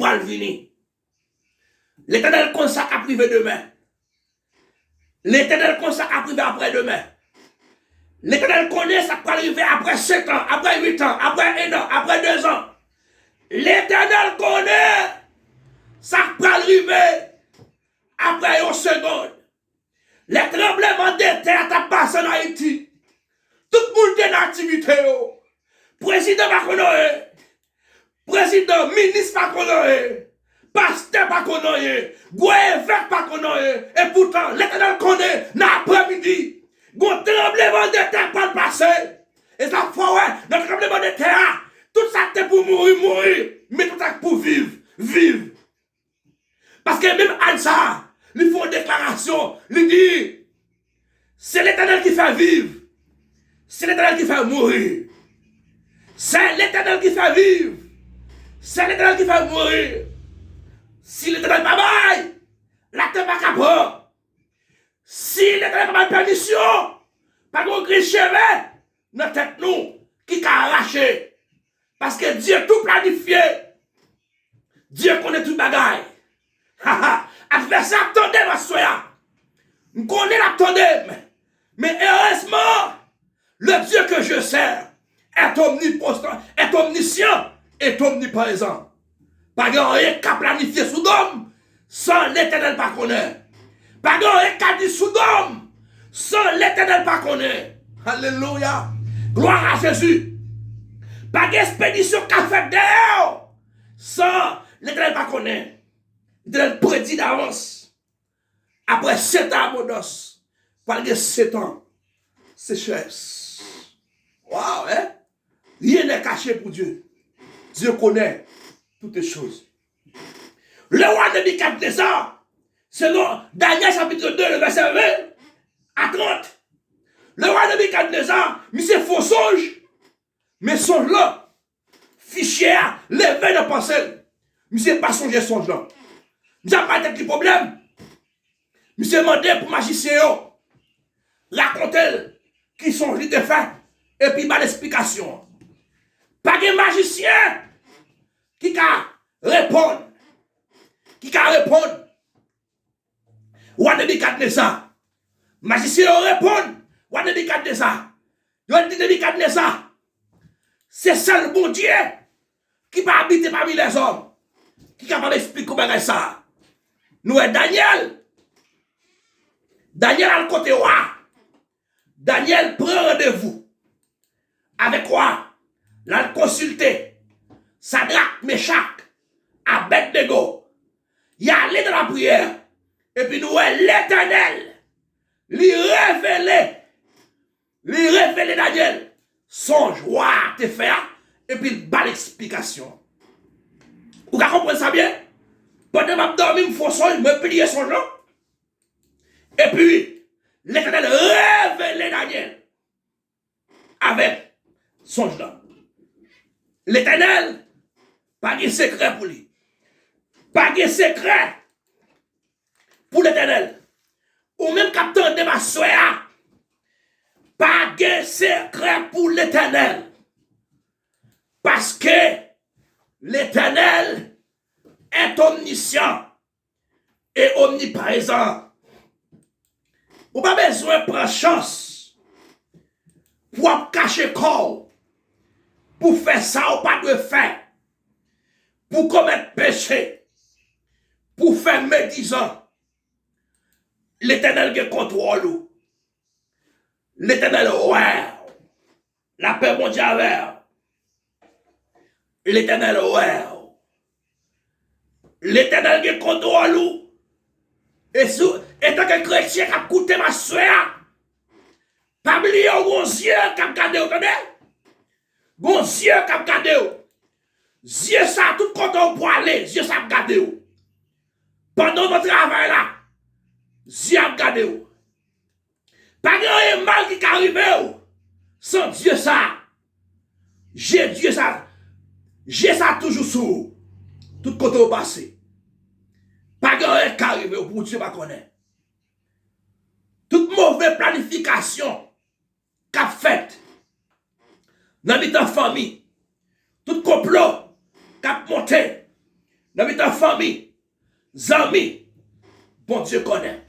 va le venir. L'Éternel connaît ça qui a privé demain. L'Éternel connaît ça qui a privé après demain. L'Éternel connaît ça qui va arriver après 7 ans, après 8 ans, après 1 an, après 2 ans. L'Éternel connaît ça qui va arriver après 1 seconde. Les tremblements de terre t'ont passé en Haïti. Tout le monde est en activité. Président pas connaît. Président, ministre pas connaît. Pasteur pas connaît. Évêque pas connaît. Et pourtant, l'Éternel connaît l'après-midi. Bon tremblement de terre pas le passer. Et ça fait ouais, notre tremblement de terre, tout ça c'est pour mourir. Mais tout ça pour vivre. Parce que même à ça, il faut une déclaration. Il dit, c'est l'Éternel qui fait vivre. C'est l'Éternel qui fait mourir. C'est l'Éternel qui fait vivre. C'est l'Éternel qui fait mourir. Si l'Éternel pas bail, la terre pas capable. Si l'Éternel pas de permission, pas de gris chevet, notre tête nous, qui a arraché. Parce que Dieu tout planifié. Dieu connaît tout bagaille. Adversaire, attendez ma soya. Je connais l'attendez. Mais heureusement, le Dieu que je sers est omnipotent, est omniscient, est omniprésent. Pas de rien qu'à planifier sous d'homme sans l'Éternel pas connaître. Pas de rien qu'à dire sous d'homme sans l'Éternel pas connaître. Alléluia. Gloire à Jésus. Pas d'expédition qu'a fait dehors sans l'Éternel pas connaître. L'Éternel prédit d'avance. Après 7 ans abondance, par 7 ans, sécheresse. Waouh, hein? Rien n'est caché pour Dieu. Dieu connaît toutes les choses. Le roi Nebuchadnezzar, selon Daniel chapitre 2, le verset 20 à 30, le roi Nebuchadnezzar, monsieur faux songe, mais songe là, fichier, levé de pensée, monsieur pas songer songe là. Monsieur n'a pas de problème. Monsieur demandé pour magicien, raconter qui songe lui de fait, et puis mal l'explication. Pas de magicien qui a répondre. Qui a répondre. Roi Nebuchadnezzar. Magicien répond. Roi Nebuchadnezzar. Roi Nebuchadnezzar. C'est ça le bon Dieu qui va habiter parmi les hommes. Qui va expliquer comment ça. Nous et Daniel. Daniel a le côté roi. Daniel prend rendez-vous. Avec quoi? L'a consulté. Sadrach, Meshach, Abednego. Il y a allé dans la prière. Et puis nous, l'Éternel, lui révéler Daniel. Son joie te faire. Et puis il bat l'explication. Vous comprenez ça bien? Pendant que je dormir, il faut songe, me plier son nom. Et puis, l'Éternel révèle Daniel. Avec son nom. L'Éternel, pas de secret pour lui. Pas de secret pour l'Éternel. Ou même capteur de ma soya. Pas de secret pour l'Éternel. Parce que l'Éternel est omniscient et omniprésent. Vous n'avez pas besoin de prendre chance pour cacher le corps. Pour faire ça ou pas de faire. Pour commettre péché. Pour faire médisant. L'Éternel qui contrôle. L'Éternel, ouais. La paix mondiale. L'Éternel, ouais. L'Éternel qui contrôle. Et tant que chrétien qui a coûté ma soeur. Pas oublier un gros yeux qui a gardé, vous entendez? Bon Dieu qui a gardé. Dieu ça tout content pour aller. Dieu ça a gardé. Pendant votre travail là, Dieu a gardé. Pas de mal qui arrive sans Dieu ça. J'ai Dieu ça. J'ai ça toujours sous. Tout côté au passé. Pas de rien qui arrive pour Dieu pas connaître. Toute mauvaise planification qu'a faite dans la famille, tout complot qu'a monté dans ta famille, amis, bon Dieu connaît.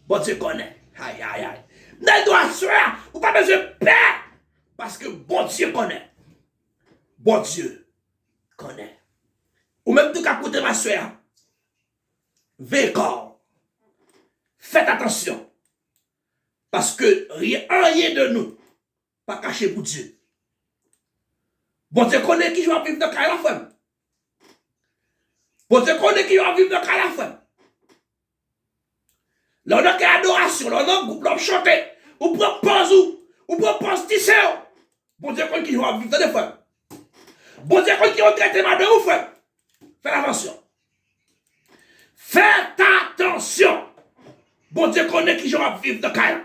Bon Dieu connaît. Aïe, aïe, aïe. Ne doit soeur, ou pas besoin de paix. Parce que bon Dieu connaît. Bon Dieu connaît. Ou même tout cas côté ma soeur. Veille corps. Faites attention. Parce que rien de nous pas caché pour Dieu. Bon Dieu connaît qui va vivre dans la femme. Bon Dieu connaît qui va vivre dans la femme. L'on a une adoration, l'on a un groupe, l'on chante, ou propose, ou propose tisser. Bon Dieu connaît qui va vivre dans la femme. Bon Dieu connaît qui va traiter madame ou femme. Faites attention. Faites attention. Bon Dieu connaît qui va vivre dans la.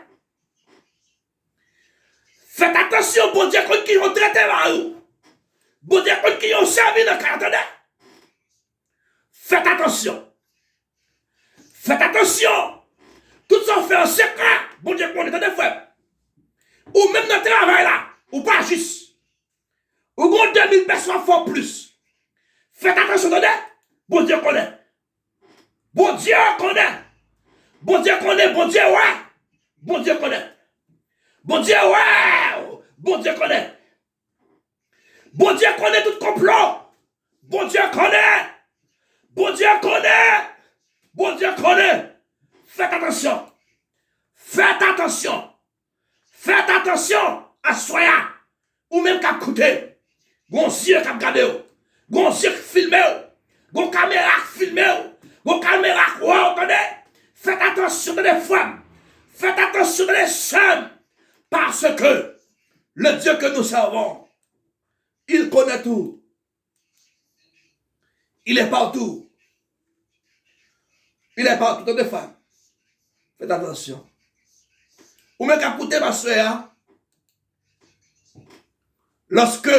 Faites attention, bon Dieu connaît qui va traiter madame. Bon Dieu connaît qui va servir dans la. Attendez. Faites attention. Faites attention. Tout ça fait un secret. Bon Dieu connaît des frères. Ou même dans le travail là. Ou pas juste. Ou gon 2000 personnes font plus. Faites attention, attendez. Bon Dieu connaît. Bon Dieu connaît. Bon Dieu connaît. Bon Dieu ouais. Bon Dieu connaît. Bon Dieu ouais. Bon Dieu connaît. Bon Dieu connaît tout complot. Bon Dieu connaît. Bon Dieu connaît. Bon Dieu connaît. Faites attention. Faites attention. Faites attention à soya. Ou même qu'à coûter. Gon yeux qui regardé. Gon yeux qui filmé. Gon caméra qui filmé. Gon caméra qui entendez. Faites attention des femmes. Faites attention des femmes. Parce que le Dieu que nous servons, il connaît tout. Il est partout. Il est partout des femmes. Faites attention. Ou même qu'à écouter ma soeur, lorsque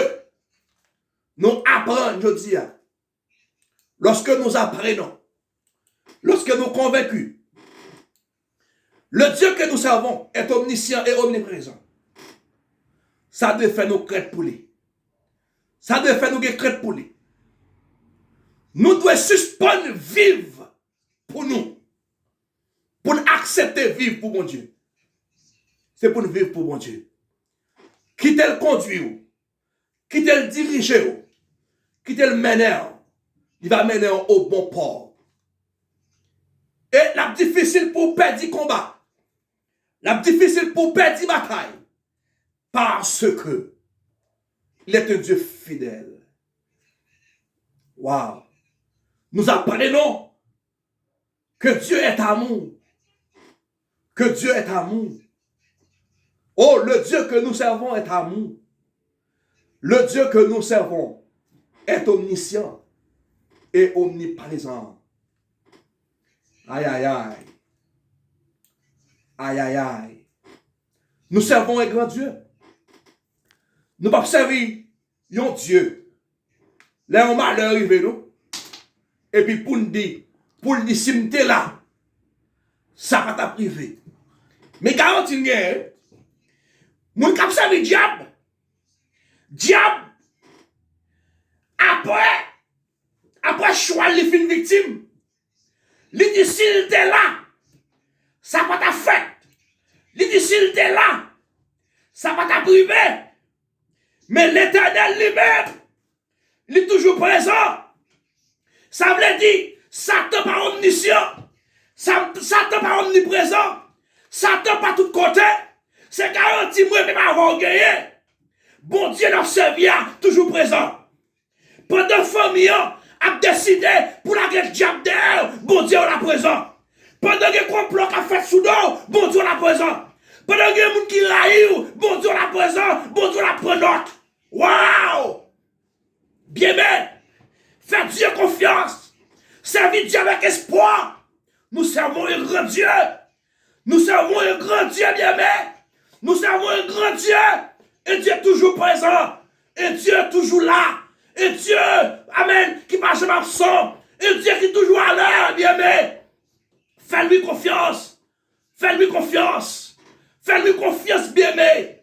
nous apprenons, je dis, lorsque nous apprenons, lorsque nous convaincus, le Dieu que nous servons est omniscient et omniprésent. Ça doit faire nos crêtes pour lui. Ça doit faire nos crêtes pour lui. Nous devons suspendre vivre pour nous. Pour nous accepter vivre pour mon Dieu. C'est pour nous vivre pour mon Dieu. Quittez le conduire. Quittez le diriger. Quittez le mener. Il va mener au bon port. Et la difficile pour perdre le combat. La difficile pour perdre la bataille. Parce que il est un Dieu fidèle. Waouh. Nous apprenons que Dieu est amour. Que Dieu est amour. Oh, le Dieu que nous servons est amour. Le Dieu que nous servons est omniscient et omniprésent. Aïe, aïe, aïe. Aïe, aïe, aïe. Nous servons un grand Dieu. Nous ne pouvons pas servir un Dieu. Là, on malheur arrivé, nous. Et puis, pour nous dire, si tu es là, ça va t'a privé. Mais garantie, mon cap servir diable. Diable. Après choix, les fins victimes. Les dit, s'il était là, ça va t'a fait. Les dit, s'il était là, ça va t'a privé. Mais l'Éternel lui-même, il est toujours présent. Ça veut dire, Satan pas omniscient, Satan pas omniprésent, Satan pas tout côté. C'est garanti, moi, mais pas avoir gagné. Bon Dieu, notre serviteur, toujours présent. Pendant que la famille a décidé pour la guerre diable derrière, bon Dieu, on est présent. Pendant que le complot a fait sous l'eau, bon Dieu, on est présent. Pendant que les gens qui raillent, bon Dieu, on est présent, bon Dieu, on est présent. Waouh! Bien, bien. Faites Dieu confiance. Servir Dieu avec espoir. Nous servons un grand Dieu. Nous servons un grand Dieu, bien, bien. Nous servons un grand Dieu. Et Dieu est toujours présent. Et Dieu est toujours là. Et Dieu, amen, qui passe jamais absent. Et Dieu qui est toujours à l'heure, bien, bien. Fais-lui confiance. Fais-lui confiance. Fais-lui confiance, bien, bien.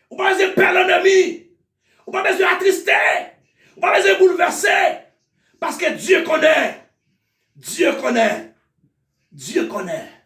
Ou pas besoin de perdre l'ennemi. Ou pas besoin d'attrister. Ou pas besoin de bouleverser. Parce que Dieu connaît. Dieu connaît. Dieu connaît.